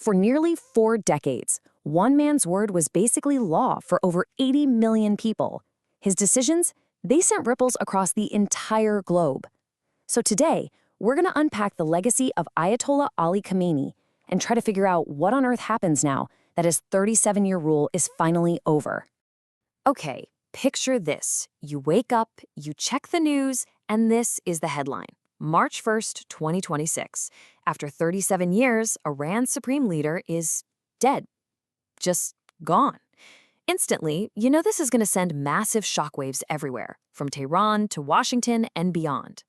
For nearly 4 decades, one man's word was basically law for over 80 million people. His decisions, they sent ripples across the entire globe. So today, we're going to unpack the legacy of Ayatollah Ali Khamenei and try to figure out what on earth happens now that his 37-year rule is finally over. Okay, picture this. You wake up, you check the news, and this is the headline. March 1st, 2026. After 37 years, Iran's supreme leader is dead. Just gone. Instantly, you know this is going to send massive shockwaves everywhere, from Tehran to Washington and beyond.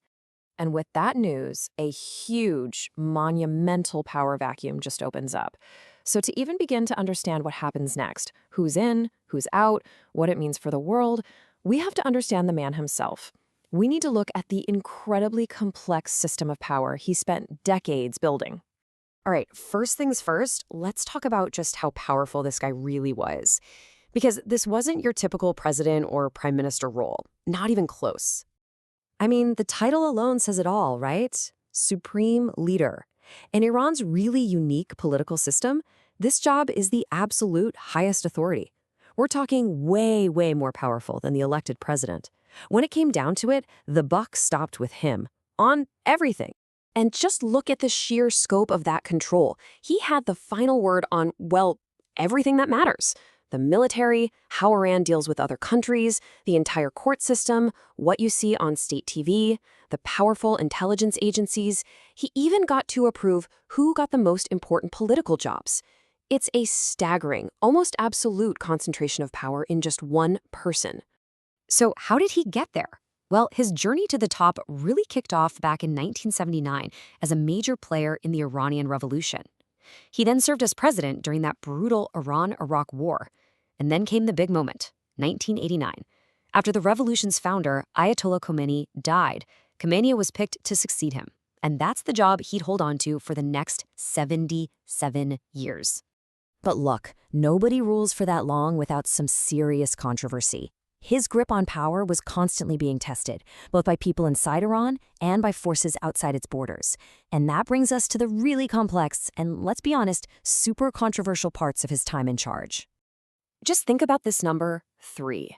And with that news, a huge, monumental power vacuum just opens up. So to even begin to understand what happens next, who's in, who's out, what it means for the world, we have to understand the man himself. We need to look at the incredibly complex system of power he spent decades building. All right, first things first, let's talk about just how powerful this guy really was. Because this wasn't your typical president or prime minister role, not even close. I mean, the title alone says it all, right? Supreme leader. In Iran's really unique political system, this job is the absolute highest authority. We're talking way, way more powerful than the elected president. When it came down to it, the buck stopped with him on everything. And just look at the sheer scope of that control. He had the final word on, well, everything that matters. The military, how Iran deals with other countries, the entire court system, what you see on state TV, the powerful intelligence agencies. He even got to approve who got the most important political jobs. It's a staggering, almost absolute concentration of power in just one person. So how did he get there? Well, his journey to the top really kicked off back in 1979 as a major player in the Iranian Revolution. He then served as president during that brutal Iran-Iraq War. And then came the big moment, 1989. After the revolution's founder, Ayatollah Khamenei, died, Khamenei was picked to succeed him. And that's the job he'd hold on to for the next 77 years. But look, nobody rules for that long without some serious controversy. His grip on power was constantly being tested, both by people inside Iran and by forces outside its borders. And that brings us to the really complex and, let's be honest, super controversial parts of his time in charge. Just think about this number, 3.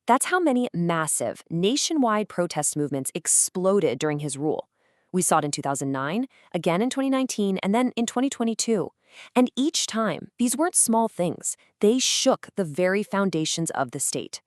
That's how many massive, nationwide protest movements exploded during his rule. We saw it in 2009, again in 2019, and then in 2022. And each time, these weren't small things. They shook the very foundations of the state.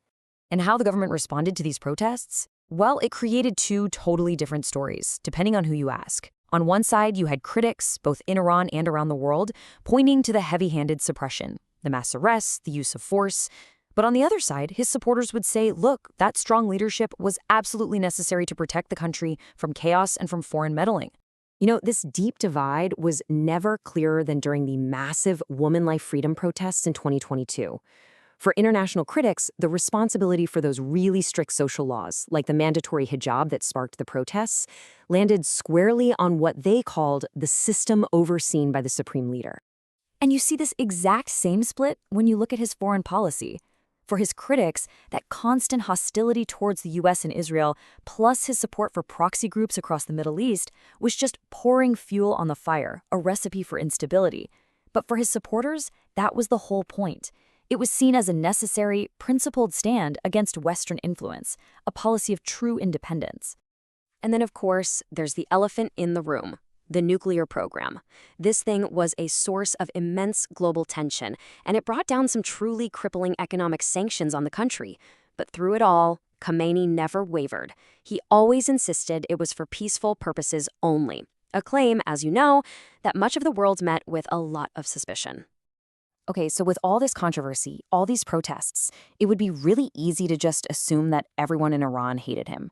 And how the government responded to these protests? Well, it created 2 totally different stories, depending on who you ask. On one side, you had critics, both in Iran and around the world, pointing to the heavy-handed suppression, the mass arrests, the use of force. But on the other side, his supporters would say, look, that strong leadership was absolutely necessary to protect the country from chaos and from foreign meddling. You know, this deep divide was never clearer than during the massive woman life freedom protests in 2022. For international critics, the responsibility for those really strict social laws, like the mandatory hijab that sparked the protests, landed squarely on what they called the system overseen by the supreme leader. And you see this exact same split when you look at his foreign policy. For his critics, that constant hostility towards the US and Israel, plus his support for proxy groups across the Middle East, was just pouring fuel on the fire, a recipe for instability. But for his supporters, that was the whole point. It was seen as a necessary, principled stand against Western influence, a policy of true independence. And then, of course, there's the elephant in the room, the nuclear program. This thing was a source of immense global tension, and it brought down some truly crippling economic sanctions on the country. But through it all, Khamenei never wavered. He always insisted it was for peaceful purposes only, a claim, as you know, that much of the world met with a lot of suspicion. Okay, so with all this controversy, all these protests, it would be really easy to just assume that everyone in Iran hated him.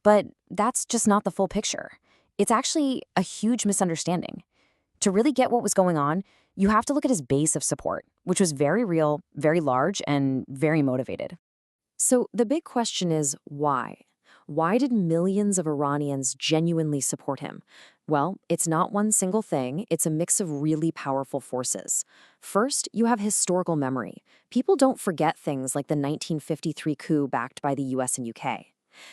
But that's just not the full picture. It's actually a huge misunderstanding. To really get what was going on, you have to look at his base of support, which was very real, very large, and very motivated. So the big question is why? Why did millions of Iranians genuinely support him? Well, it's not one single thing. It's a mix of really powerful forces. First, you have historical memory. People don't forget things like the 1953 coup backed by the US and UK.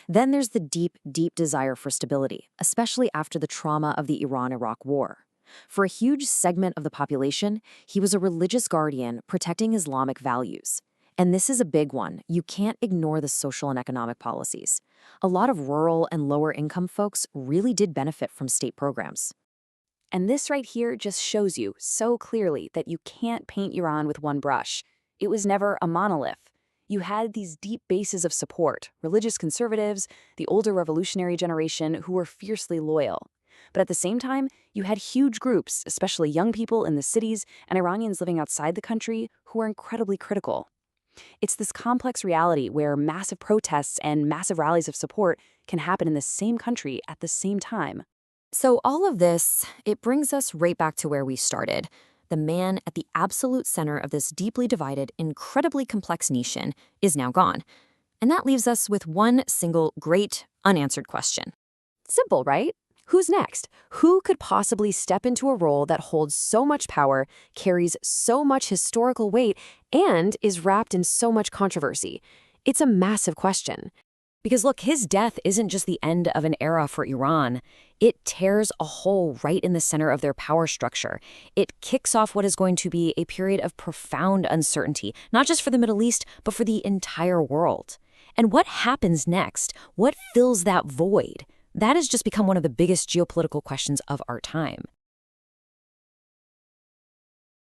Then there's the deep, deep desire for stability, especially after the trauma of the Iran-Iraq War. For a huge segment of the population, he was a religious guardian protecting Islamic values. And this is a big one. You can't ignore the social and economic policies. A lot of rural and lower income folks really did benefit from state programs. And this right here just shows you so clearly that you can't paint Iran with one brush. It was never a monolith. You had these deep bases of support, religious conservatives, the older revolutionary generation who were fiercely loyal. But at the same time, you had huge groups, especially young people in the cities and Iranians living outside the country, who were incredibly critical. It's this complex reality where massive protests and massive rallies of support can happen in the same country at the same time. So all of this, it brings us right back to where we started. The man at the absolute center of this deeply divided, incredibly complex nation is now gone. And that leaves us with one single great unanswered question. Simple, right? Who's next? Who could possibly step into a role that holds so much power, carries so much historical weight, and is wrapped in so much controversy? It's a massive question. Because look, his death isn't just the end of an era for Iran. It tears a hole right in the center of their power structure. It kicks off what is going to be a period of profound uncertainty, not just for the Middle East, but for the entire world. And what happens next? What fills that void? That has just become one of the biggest geopolitical questions of our time.